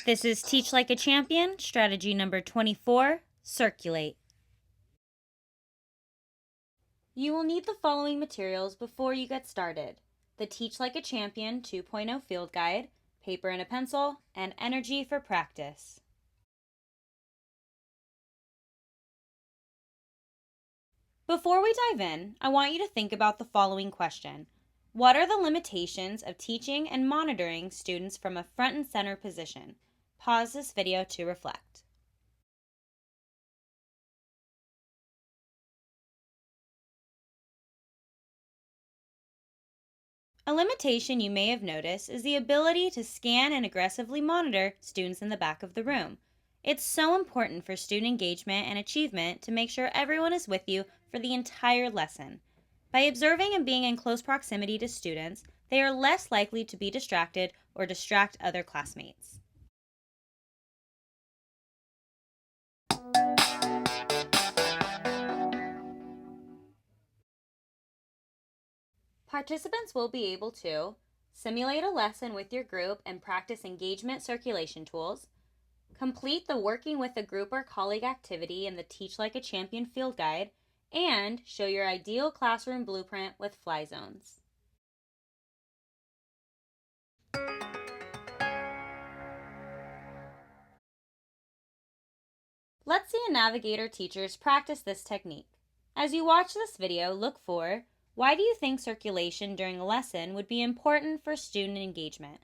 This is Teach Like a Champion, strategy number 24, Circulate. You will need the following materials before you get started: the Teach Like a Champion 2.0 Field Guide, paper and a pencil, and energy for practice. Before we dive in, I want you to think about the following question. What are the limitations of teaching and monitoring students from a front and center position? Pause this video to reflect. A limitation you may have noticed is the ability to scan and aggressively monitor students in the back of the room. It's so important for student engagement and achievement to make sure everyone is with you for the entire lesson. By observing and being in close proximity to students, they are less likely to be distracted or distract other classmates. Participants will be able to simulate a lesson with your group and practice engagement circulation tools, complete the Working with a Group or Colleague activity in the Teach Like a Champion Field Guide, and show your ideal classroom blueprint with fly zones. Let's see a navigator teachers practice this technique. As you watch this video, look for: why do you think circulation during a lesson would be important for student engagement?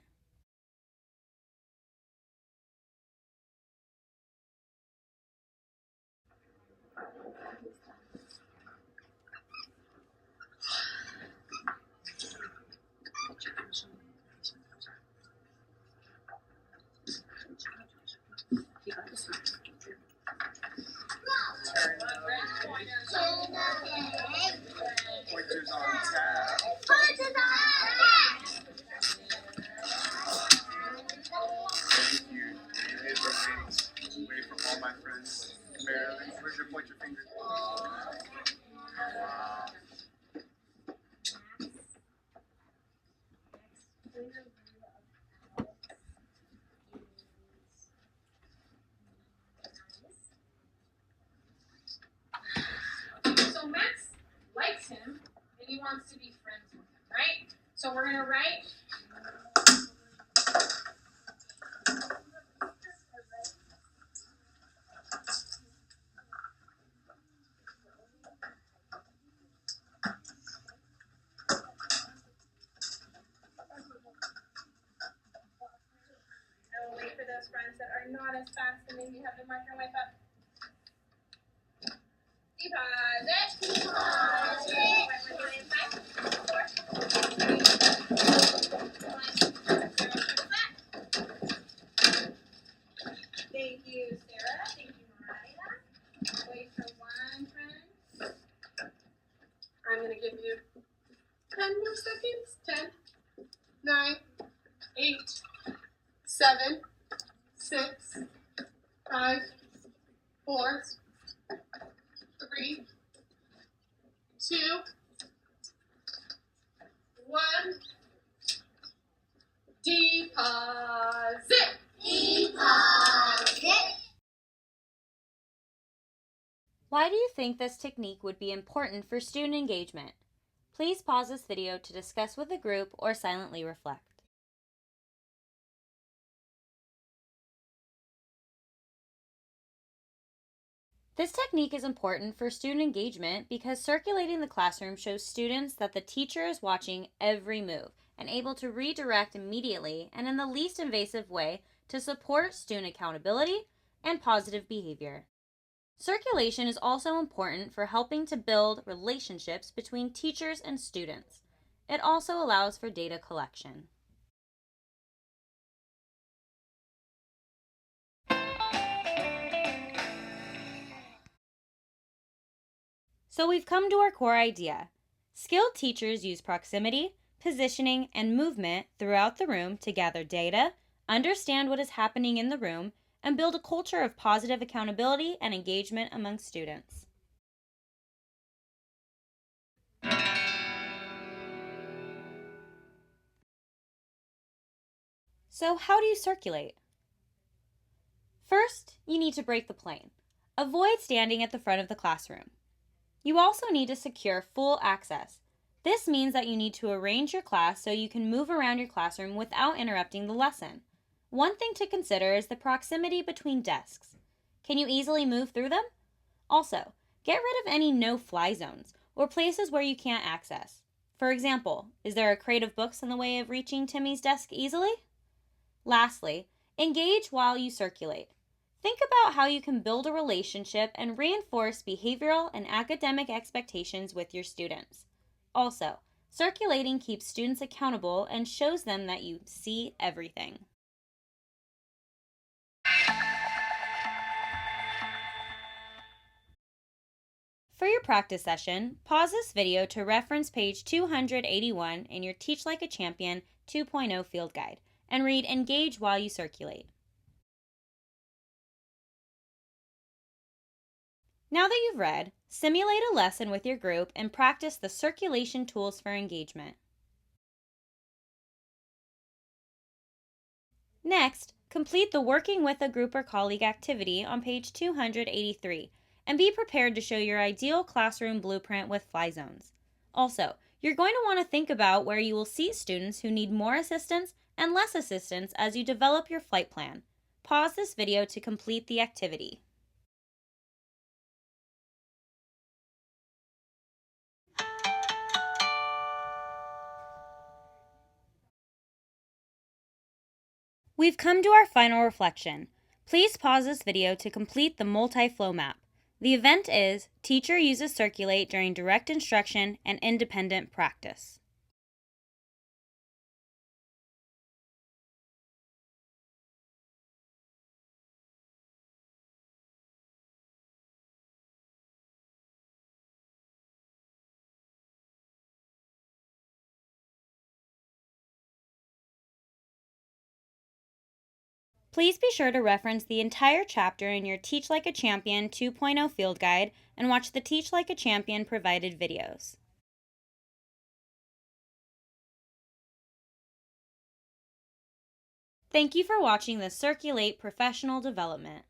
Pointers on tab. Thank you. David, away from all my friends. Marilyn, where's your pointer finger? So Max likes him, and he wants to be friends with him, right? So we're going to write. I will wait for those friends that are not as fast and maybe have the marker wipe up. Deposit. Thank you, Sarah. Thank you, Mariah. Wait for one friend. I'm going to give you 10 more seconds. 10, 9, 8, 7, 6, 5, 4, 3, 2, 1. Deposit. Why do you think this technique would be important for student engagement? Please pause this video to discuss with a group or silently reflect. This technique is important for student engagement because circulating the classroom shows students that the teacher is watching every move and able to redirect immediately and in the least invasive way to support student accountability and positive behavior. Circulation is also important for helping to build relationships between teachers and students. It also allows for data collection. So we've come to our core idea. Skilled teachers use proximity, positioning, and movement throughout the room to gather data, understand what is happening in the room, and build a culture of positive accountability and engagement among students. So how do you circulate? First, you need to break the plane. Avoid standing at the front of the classroom. You also need to secure full access. This means that you need to arrange your class so you can move around your classroom without interrupting the lesson. One thing to consider is the proximity between desks. Can you easily move through them? Also, get rid of any no-fly zones or places where you can't access. For example, is there a crate of books in the way of reaching Timmy's desk easily? Lastly, engage while you circulate. Think about how you can build a relationship and reinforce behavioral and academic expectations with your students. Also, circulating keeps students accountable and shows them that you see everything. For your practice session, pause this video to reference page 281 in your Teach Like a Champion 2.0 field guide and read Engage while you circulate. Now that you've read, simulate a lesson with your group and practice the circulation tools for engagement. Next, complete the Working with a Group or Colleague activity on page 283 and be prepared to show your ideal classroom blueprint with fly zones. Also, you're going to want to think about where you will seat students who need more assistance and less assistance as you develop your flight plan. Pause this video to complete the activity. We've come to our final reflection. Please pause this video to complete the multi-flow map. The event is Teacher uses Circulate during direct instruction and independent practice. Please be sure to reference the entire chapter in your Teach Like a Champion 2.0 field guide and watch the Teach Like a Champion provided videos. Thank you for watching the Circulate Professional Development.